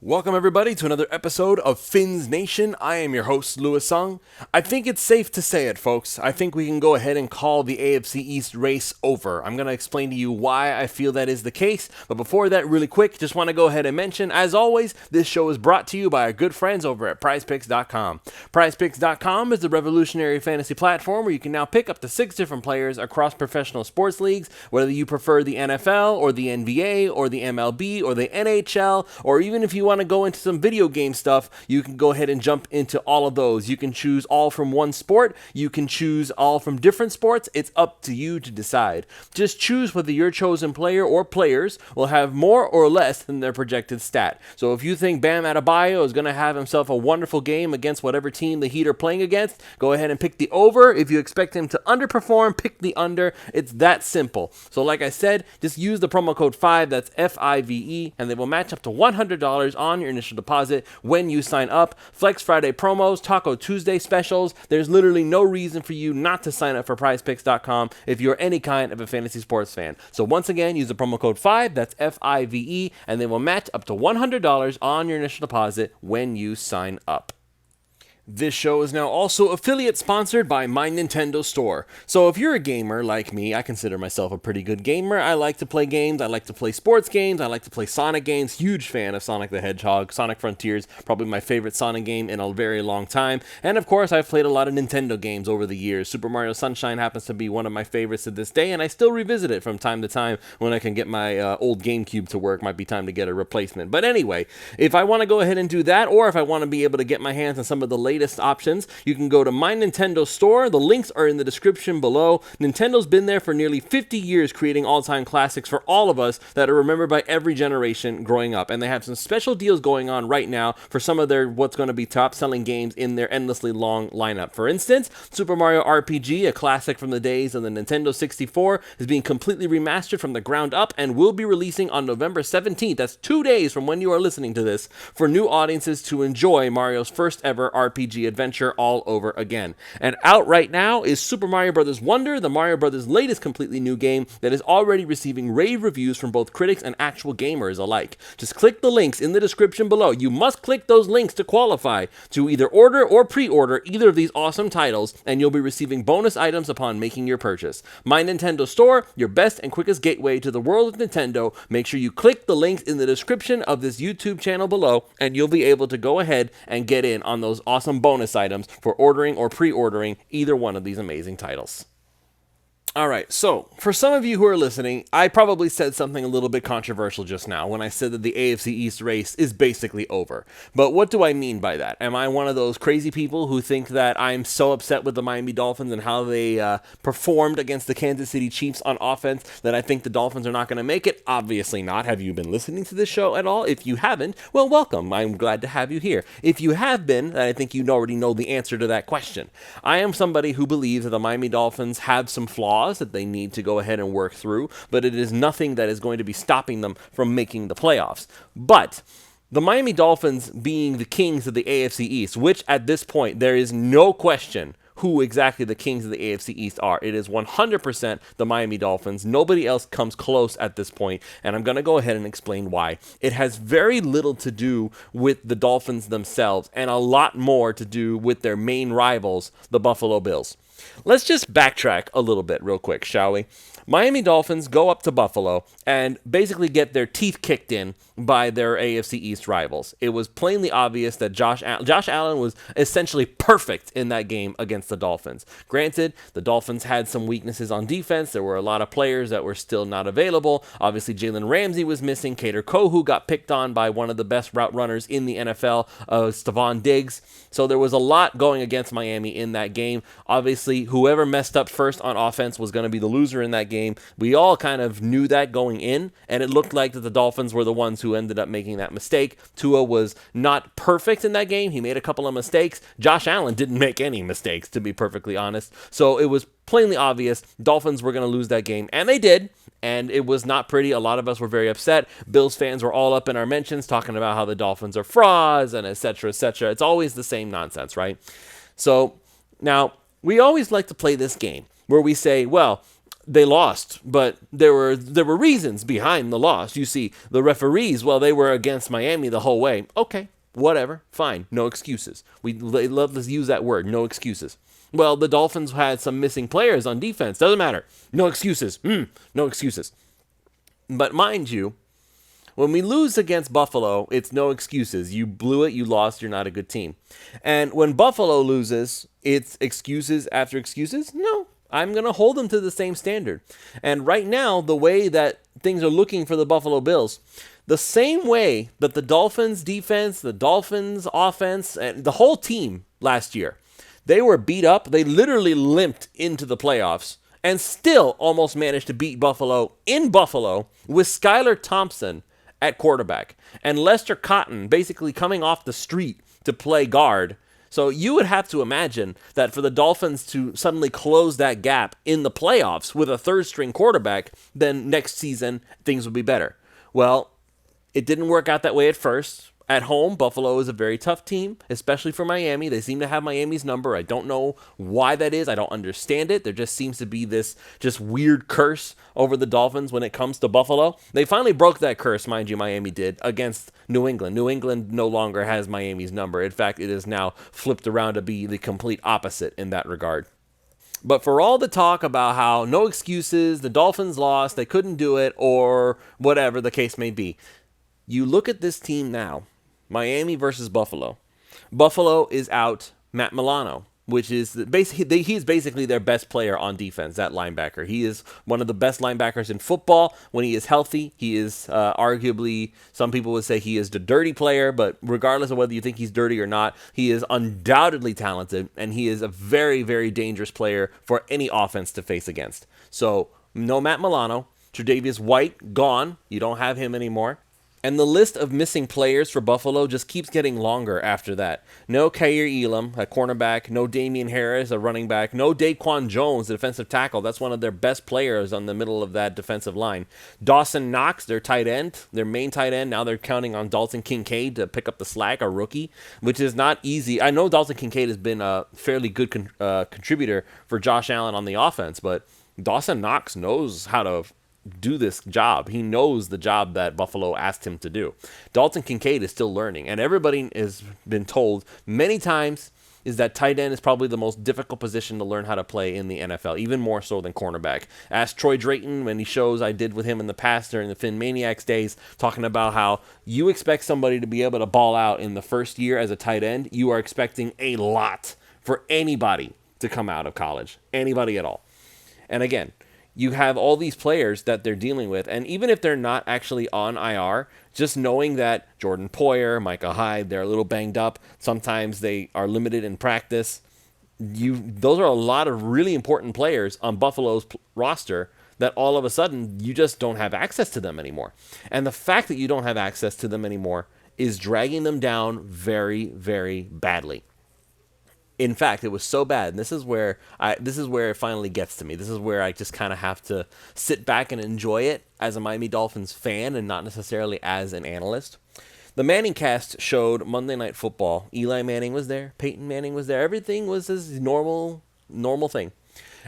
Welcome everybody to another episode of Fins Nation. I am your host, Louis Sung. I think it's safe to say it, folks. I think we can go ahead and call the AFC East race over. I'm going to explain to you why I feel that is the case. But before that, really quick, just want to go ahead and mention, as always, this show is brought to you by our good friends over at PrizePicks.com. PrizePicks.com is the revolutionary fantasy platform where you can now pick up to 6 different players across professional sports leagues, whether you prefer the NFL or the NBA or the MLB or the NHL, or even if you want to go into some video game stuff, you can go ahead and jump into all of those. You can choose all from one sport. You can choose all from different sports. It's up to you to decide. Just choose whether your chosen player or players will have more or less than their projected stat. So if you think Bam Adebayo is going to have himself a wonderful game against whatever team the Heat are playing against, go ahead and pick the over. If you expect him to underperform, pick the under. It's that simple. So like I said, just use the promo code 5, that's FIVE, and they will match up to $100 on your initial deposit when you sign up. Flex Friday promos, Taco Tuesday specials. There's literally no reason for you not to sign up for PrizePicks.com if you're any kind of a fantasy sports fan. So once again, use the promo code 5, that's FIVE, and they will match up to $100 on your initial deposit when you sign up. This show is now also affiliate sponsored by My Nintendo Store. So if you're a gamer like me, I consider myself a pretty good gamer. I like to play games. I like to play sports games. I like to play Sonic games. Huge fan of Sonic the Hedgehog. Sonic Frontiers, probably my favorite Sonic game in a very long time. And of course, I've played a lot of Nintendo games over the years. Super Mario Sunshine happens to be one of my favorites to this day, and I still revisit it from time to time when I can get my old GameCube to work. Might be time to get a replacement. But anyway, if I want to go ahead and do that, or if I want to be able to get my hands on some of the latest options, you can go to My Nintendo Store. The links are in the description below. Nintendo's been there for nearly 50 years creating all-time classics for all of us that are remembered by every generation growing up. And they have some special deals going on right now for some of their what's going to be top-selling games in their endlessly long lineup. For instance, Super Mario RPG, a classic from the days of the Nintendo 64, is being completely remastered from the ground up and will be releasing on November 17th. That's 2 days from when you are listening to this, for new audiences to enjoy Mario's first ever RPG adventure all over again. And out right now is Super Mario Bros. Wonder, the Mario Bros. Latest completely new game that is already receiving rave reviews from both critics and actual gamers alike. Just click the links in the description below. You must click those links to qualify to either order or pre-order either of these awesome titles, and you'll be receiving bonus items upon making your purchase. My Nintendo Store, your best and quickest gateway to the world of Nintendo. Make sure you click the links in the description of this YouTube channel below, and you'll be able to go ahead and get in on those awesome bonus items for ordering or pre-ordering either one of these amazing titles. All right, so for some of you who are listening, I probably said something a little bit controversial just now when I said that the AFC East race is basically over. But what do I mean by that? Am I one of those crazy people who think that I'm so upset with the Miami Dolphins and how they performed against the Kansas City Chiefs on offense that I think the Dolphins are not going to make it? Obviously not. Have you been listening to this show at all? If you haven't, well, welcome. I'm glad to have you here. If you have been, then I think you already know the answer to that question. I am somebody who believes that the Miami Dolphins have some flaws that they need to go ahead and work through, but it is nothing that is going to be stopping them from making the playoffs. But the Miami Dolphins being the kings of the AFC East, which at this point there is no question who exactly the kings of the AFC East are. It is 100% the Miami Dolphins. Nobody else comes close at this point, and I'm going to go ahead and explain why. It has very little to do with the Dolphins themselves and a lot more to do with their main rivals, the Buffalo Bills. Let's just backtrack a little bit real quick, shall we? Miami Dolphins go up to Buffalo and basically get their teeth kicked in by their AFC East rivals. It was plainly obvious that Josh Allen was essentially perfect in that game against the Dolphins. Granted, the Dolphins had some weaknesses on defense. There were a lot of players that were still not available. Obviously, Jalen Ramsey was missing. Kader Kohu got picked on by one of the best route runners in the NFL, Stephon Diggs. So there was a lot going against Miami in that game. Obviously, whoever messed up first on offense was going to be the loser in that game. We all kind of knew that going in, and it looked like that the Dolphins were the ones who ended up making that mistake. Tua was not perfect in that game. He made a couple of mistakes. Josh Allen didn't make any mistakes, to be perfectly honest. So it was plainly obvious Dolphins were going to lose that game, and they did. And it was not pretty. A lot of us were very upset. Bills fans were all up in our mentions talking about how the Dolphins are frauds and et cetera, et cetera. It's always the same nonsense, right? So now we always like to play this game where we say, well, they lost, but there were reasons behind the loss. You see, the referees, well, they were against Miami the whole way. Okay, whatever, fine, no excuses. They love to use that word, no excuses. Well, the Dolphins had some missing players on defense. Doesn't matter. No excuses. No excuses. But mind you, when we lose against Buffalo, it's no excuses. You blew it, you lost, you're not a good team. And when Buffalo loses, it's excuses after excuses? No, I'm going to hold them to the same standard. And right now, the way that things are looking for the Buffalo Bills, the same way that the Dolphins defense, the Dolphins offense, and the whole team last year, they were beat up. They literally limped into the playoffs and still almost managed to beat Buffalo in Buffalo with Skylar Thompson at quarterback and Lester Cotton basically coming off the street to play guard. So you would have to imagine that for the Dolphins to suddenly close that gap in the playoffs with a third-string quarterback, then next season things would be better. Well, it didn't work out that way at first. At home, Buffalo is a very tough team, especially for Miami. They seem to have Miami's number. I don't know why that is. I don't understand it. There just seems to be this just weird curse over the Dolphins when it comes to Buffalo. They finally broke that curse, mind you, Miami did, against New England. New England no longer has Miami's number. In fact, it is now flipped around to be the complete opposite in that regard. But for all the talk about how no excuses, the Dolphins lost, they couldn't do it, or whatever the case may be, you look at this team now, Miami versus Buffalo. Buffalo is out Matt Milano, which is basically he's basically their best player on defense, that linebacker. He is one of the best linebackers in football. When he is healthy, he is arguably, some people would say he is the dirty player, but regardless of whether you think he's dirty or not, he is undoubtedly talented, and he is a very, very dangerous player for any offense to face against. So, no Matt Milano. Tre'Davious White, gone. You don't have him anymore. And the list of missing players for Buffalo just keeps getting longer after that. No Kaiir Elam, a cornerback. No Damian Harris, a running back. No Daquan Jones, a defensive tackle. That's one of their best players on the middle of that defensive line. Dawson Knox, their tight end, their main tight end. Now they're counting on Dalton Kincaid to pick up the slack, a rookie, which is not easy. I know Dalton Kincaid has been a fairly good contributor for Josh Allen on the offense, but Dawson Knox knows how to do this job. He knows the job that Buffalo asked him to do. Dalton Kincaid is still learning, and everybody has been told many times is that tight end is probably the most difficult position to learn how to play in the NFL, even more so than cornerback. Ask Troy Drayton when he shows I did with him in the past during the Fin Maniacs days, talking about how you expect somebody to be able to ball out in the first year as a tight end. You are expecting a lot for anybody to come out of college, anybody at all. And again, you have all these players that they're dealing with, and even if they're not actually on IR, just knowing that Jordan Poyer, Micah Hyde, they're a little banged up. Sometimes they are limited in practice. Those are a lot of really important players on Buffalo's roster that all of a sudden you just don't have access to them anymore. And the fact that you don't have access to them anymore is dragging them down very, very badly. In fact, it was so bad, and this is where it finally gets to me. This is where I just kind of have to sit back and enjoy it as a Miami Dolphins fan and not necessarily as an analyst. The Manning cast showed Monday Night Football. Eli Manning was there. Peyton Manning was there. Everything was his normal thing.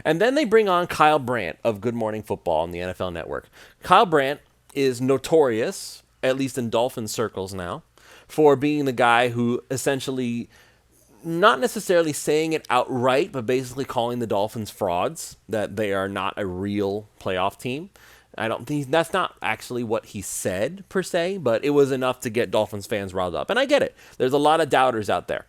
And then they bring on Kyle Brandt of Good Morning Football on the NFL Network. Kyle Brandt is notorious, at least in Dolphin circles now, for being the guy who essentially, not necessarily saying it outright, but basically calling the Dolphins frauds, that they are not a real playoff team. I don't think that's not actually what he said per se, but it was enough to get Dolphins fans riled up. And I get it. There's a lot of doubters out there.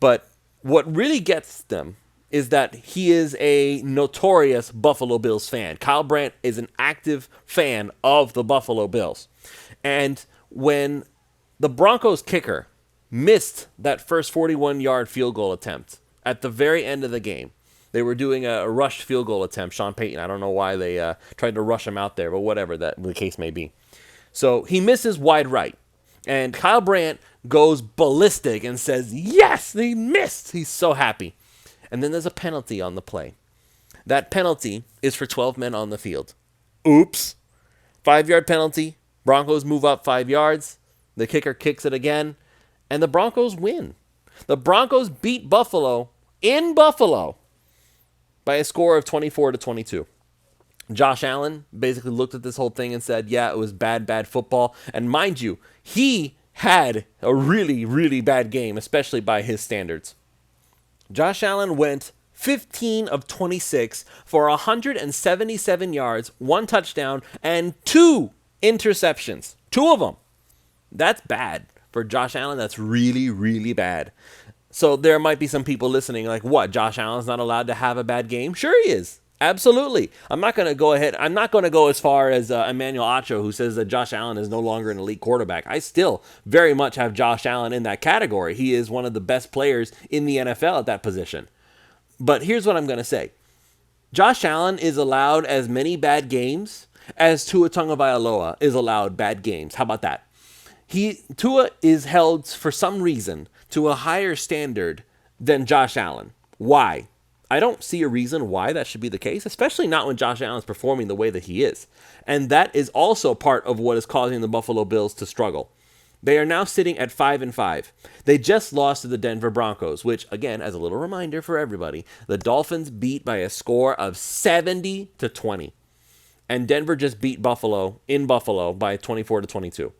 But what really gets them is that he is a notorious Buffalo Bills fan. Kyle Brandt is an active fan of the Buffalo Bills. And when the Broncos kicker missed that first 41-yard field goal attempt at the very end of the game. They were doing a rushed field goal attempt, Sean Payton. I don't know why they tried to rush him out there, but whatever that the case may be. So he misses wide right. And Kyle Brandt goes ballistic and says, yes, he missed. He's so happy. And then there's a penalty on the play. That penalty is for 12 men on the field. Oops. 5-yard penalty. Broncos move up 5 yards. The kicker kicks it again. And the Broncos win. The Broncos beat Buffalo in Buffalo by a score of 24-22. Josh Allen basically looked at this whole thing and said, yeah, it was bad football. And mind you, he had a really, really bad game, especially by his standards. Josh Allen went 15 of 26 for 177 yards, 1 touchdown, and 2 interceptions. 2 of them. That's bad. For Josh Allen, that's really, really bad. So there might be some people listening like, what, Josh Allen's not allowed to have a bad game? Sure he is. Absolutely. I'm not going to go as far as Emmanuel Acho, who says that Josh Allen is no longer an elite quarterback. I still very much have Josh Allen in that category. He is one of the best players in the NFL at that position. But here's what I'm going to say. Josh Allen is allowed as many bad games as Tua Tagovailoa is allowed bad games. How about that? Tua is held for some reason to a higher standard than Josh Allen. Why? I don't see a reason why that should be the case, especially not when Josh Allen is performing the way that he is. And that is also part of what is causing the Buffalo Bills to struggle. They are now sitting at 5-5. They just lost to the Denver Broncos, which, again, as a little reminder for everybody, the Dolphins beat by a score of 70-20. And Denver just beat Buffalo in Buffalo by 24-22.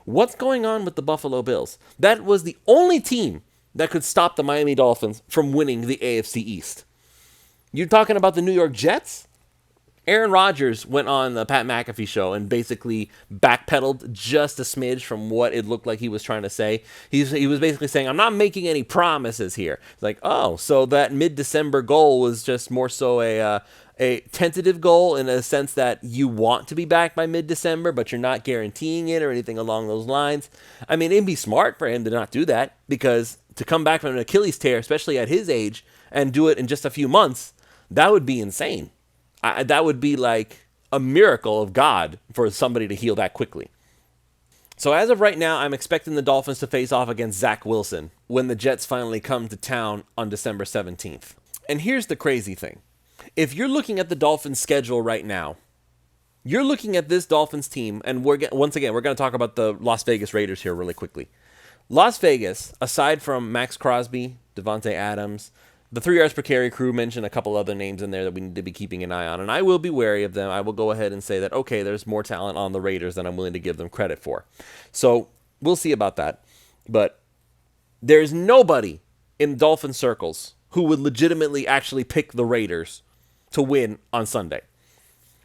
What's going on with the Buffalo Bills? That was the only team that could stop the Miami Dolphins from winning the AFC East. You're talking about the New York Jets? Aaron Rodgers went on the Pat McAfee show and basically backpedaled just a smidge from what it looked like he was trying to say. He was basically saying, I'm not making any promises here. It's like, oh, so that mid-December goal was just more so a tentative goal in a sense that you want to be back by mid-December, but you're not guaranteeing it or anything along those lines. I mean, it'd be smart for him to not do that, because to come back from an Achilles tear, especially at his age, and do it in just a few months, that would be insane. That would be like a miracle of God for somebody to heal that quickly. So as of right now, I'm expecting the Dolphins to face off against Zach Wilson when the Jets finally come to town on December 17th. And here's the crazy thing. If you're looking at the Dolphins' schedule right now, you're looking at this Dolphins team, and once again, we're going to talk about the Las Vegas Raiders here really quickly. Las Vegas, aside from Maxx Crosby, Davante Adams, the 3 yards per carry crew mentioned a couple other names in there that we need to be keeping an eye on, and I will be wary of them. I will go ahead and say that, okay, there's more talent on the Raiders than I'm willing to give them credit for. So we'll see about that. But there's nobody in Dolphin circles who would legitimately actually pick the Raiders to win on Sunday.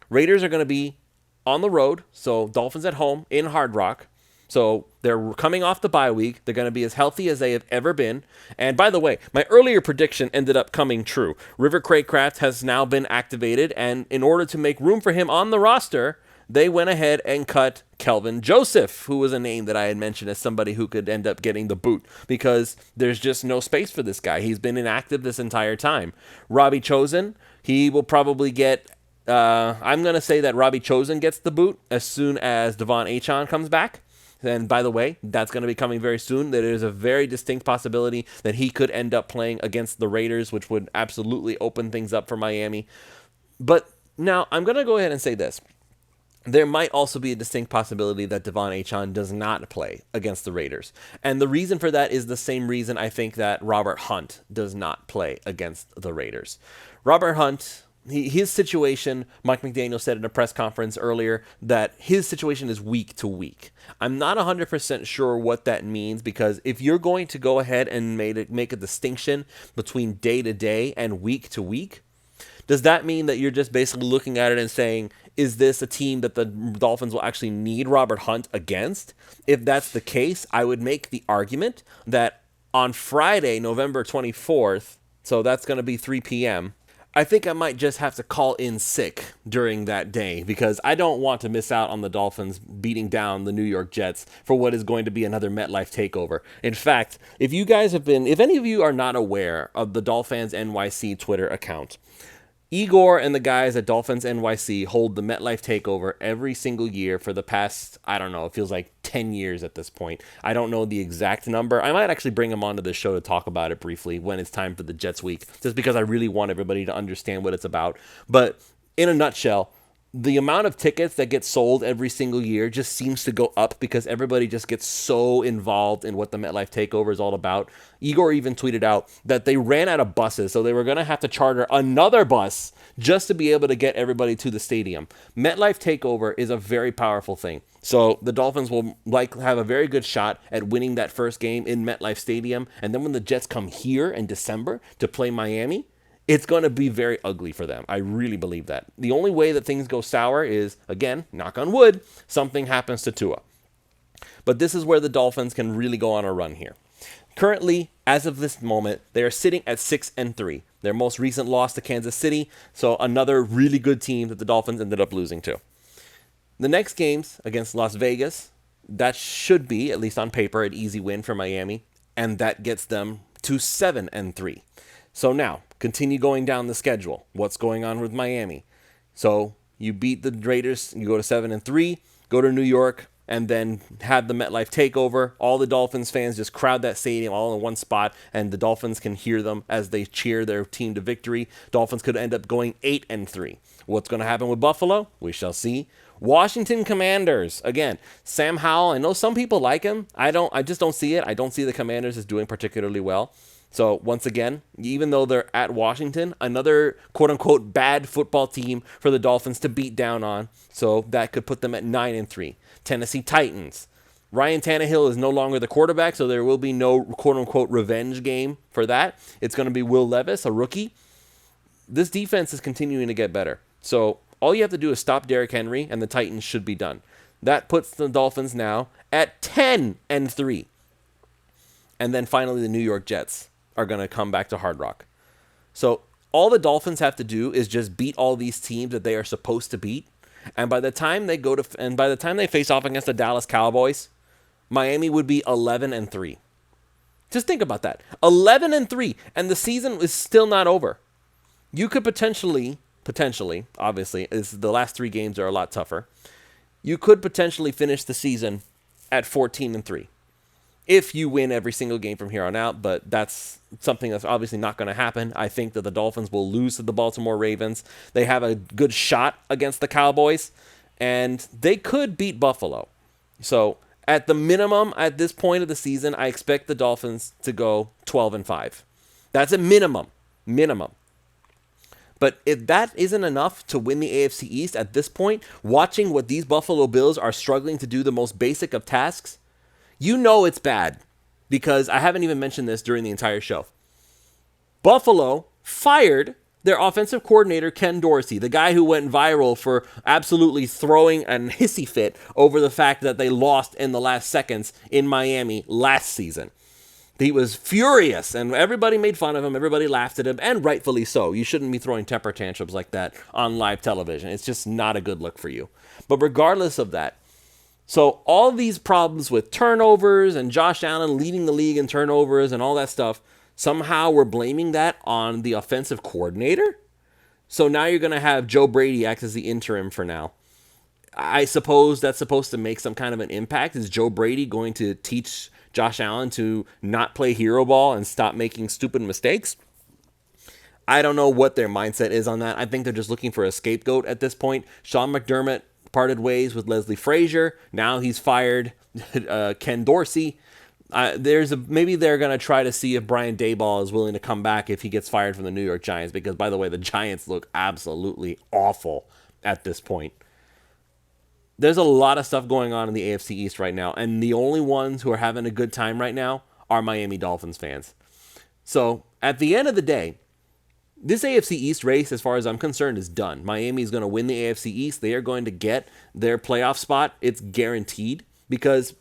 Raiders are going to be on the road, so Dolphins at home in Hard Rock. So they're coming off the bye week. They're going to be as healthy as they have ever been. And by the way, my earlier prediction ended up coming true. River Craycraft has now been activated, and in order to make room for him on the roster, they went ahead and cut Kelvin Joseph, who was a name that I had mentioned as somebody who could end up getting the boot, because there's just no space for this guy. He's been inactive this entire time. Robbie Chosen, he will probably get... I'm going to say that Robbie Chosen gets the boot as soon as Devon Achane comes back. And by the way, that's going to be coming very soon. There is a very distinct possibility that he could end up playing against the Raiders, which would absolutely open things up for Miami. But now I'm going to go ahead and say this. There might also be a distinct possibility that Devon Achane does not play against the Raiders. And the reason for that is the same reason I think that Robert Hunt does not play against the Raiders. Robert Hunt... his situation, Mike McDaniel said in a press conference earlier that his situation is week to week. I'm not 100% sure what that means, because if you're going to go ahead and make a distinction between day to day and week to week, does that mean that you're just basically looking at it and saying, is this a team that the Dolphins will actually need Robert Hunt against? If that's the case, I would make the argument that on Friday, November 24th, so that's going to be 3 p.m., I think I might just have to call in sick during that day, because I don't want to miss out on the Dolphins beating down the New York Jets for what is going to be another MetLife takeover. In fact, if any of you are not aware of the Dolphins NYC Twitter account, Igor and the guys at Dolphins NYC hold the MetLife takeover every single year for the past, I don't know, it feels like 10 years at this point. I don't know the exact number. I might actually bring them onto the show to talk about it briefly when it's time for the Jets week, just because I really want everybody to understand what it's about. But in a nutshell, the amount of tickets that get sold every single year just seems to go up because everybody just gets so involved in what the MetLife takeover is all about. Igor even tweeted out that they ran out of buses, so they were going to have to charter another bus just to be able to get everybody to the stadium. MetLife takeover is a very powerful thing. So the Dolphins will have a very good shot at winning that first game in MetLife Stadium. And then when the Jets come here in December to play Miami, it's going to be very ugly for them. I really believe that. The only way that things go sour is, again, knock on wood, something happens to Tua. But this is where the Dolphins can really go on a run here. Currently, as of this moment, they are sitting at 6-3. Their most recent loss to Kansas City, so another really good team that the Dolphins ended up losing to. The next games against Las Vegas, that should be, at least on paper, an easy win for Miami, and that gets them to 7-3. So now, continue going down the schedule. What's going on with Miami? So you beat the Raiders, you go to 7-3, go to New York, and then have the MetLife takeover. All the Dolphins fans just crowd that stadium all in one spot, and the Dolphins can hear them as they cheer their team to victory. Dolphins could end up going 8-3. What's going to happen with Buffalo? We shall see. Washington Commanders. Again, Sam Howell, I know some people like him. I just don't see it. I don't see the Commanders as doing particularly well. So once again, even though they're at Washington, another quote-unquote bad football team for the Dolphins to beat down on. So that could put them at 9-3. Tennessee Titans. Ryan Tannehill is no longer the quarterback, so there will be no quote-unquote revenge game for that. It's going to be Will Levis, a rookie. This defense is continuing to get better. So all you have to do is stop Derrick Henry, and the Titans should be done. That puts the Dolphins now at 10-3. And then finally, the New York Jets are going to come back to Hard Rock. So all the Dolphins have to do is just beat all these teams that they are supposed to beat. And by the time they face off against the Dallas Cowboys, Miami would be 11-3. Just think about that. 11-3, and the season is still not over. You could potentially, obviously, the last 3 games are a lot tougher. You could potentially finish the season at 14-3. If you win every single game from here on out, but that's something that's obviously not going to happen. I think that the Dolphins will lose to the Baltimore Ravens. They have a good shot against the Cowboys, and they could beat Buffalo. So at the minimum, at this point of the season, I expect the Dolphins to go 12-5. That's a minimum. But if that isn't enough to win the AFC East at this point, watching what these Buffalo Bills are struggling to do the most basic of tasks, you know it's bad, because I haven't even mentioned this during the entire show. Buffalo fired their offensive coordinator, Ken Dorsey, the guy who went viral for absolutely throwing a hissy fit over the fact that they lost in the last seconds in Miami last season. He was furious, and everybody made fun of him. Everybody laughed at him, and rightfully so. You shouldn't be throwing temper tantrums like that on live television. It's just not a good look for you. But regardless of that, so all these problems with turnovers and Josh Allen leading the league in turnovers and all that stuff, somehow we're blaming that on the offensive coordinator? So now you're going to have Joe Brady act as the interim for now. I suppose that's supposed to make some kind of an impact. Is Joe Brady going to teach Josh Allen to not play hero ball and stop making stupid mistakes? I don't know what their mindset is on that. I think they're just looking for a scapegoat at this point. Sean McDermott parted ways with Leslie Frazier. Now he's fired Ken Dorsey. Maybe they're going to try to see if Brian Daboll is willing to come back if he gets fired from the New York Giants, because, by the way, the Giants look absolutely awful at this point. There's a lot of stuff going on in the AFC East right now, and the only ones who are having a good time right now are Miami Dolphins fans. So, at the end of the day, this AFC East race, as far as I'm concerned, is done. Miami is going to win the AFC East. They are going to get their playoff spot. It's guaranteed, because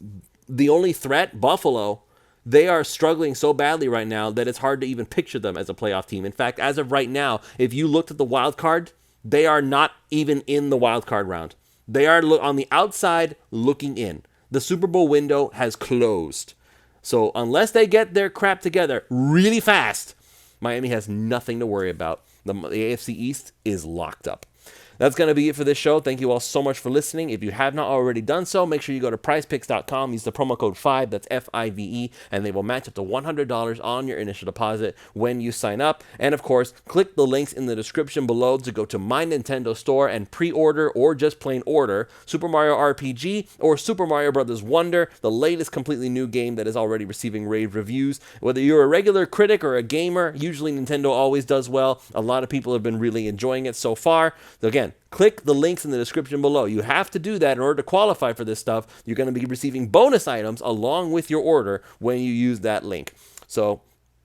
the only threat, Buffalo, they are struggling so badly right now that it's hard to even picture them as a playoff team. In fact, as of right now, if you looked at the wild card, they are not even in the wild card round. They are on the outside looking in. The Super Bowl window has closed. So unless they get their crap together really fast, Miami has nothing to worry about. The AFC East is locked up. That's going to be it for this show. Thank you all so much for listening. If you have not already done so, make sure you go to prizepicks.com, use the promo code 5, that's FIVE, and they will match up to $100 on your initial deposit when you sign up. And of course, click the links in the description below to go to My Nintendo Store and pre-order or just plain order Super Mario RPG or Super Mario Bros. Wonder, the latest completely new game that is already receiving rave reviews. Whether you're a regular critic or a gamer, usually Nintendo always does well. A lot of people have been really enjoying it so far. So again, click the links in the description below. You have to do that in order to qualify for this stuff. You're going to be receiving bonus items along with your order when you use that link. So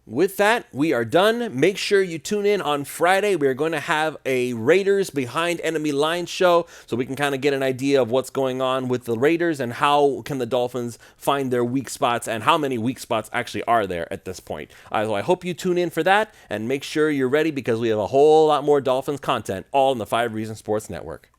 with that, we are done. Make sure you tune in on Friday. We are going to have a Raiders Behind Enemy Lines show so we can kind of get an idea of what's going on with the Raiders and how can the Dolphins find their weak spots and how many weak spots actually are there at this point. So I hope you tune in for that and make sure you're ready because we have a whole lot more Dolphins content all in the 5 Reasons Sports Network.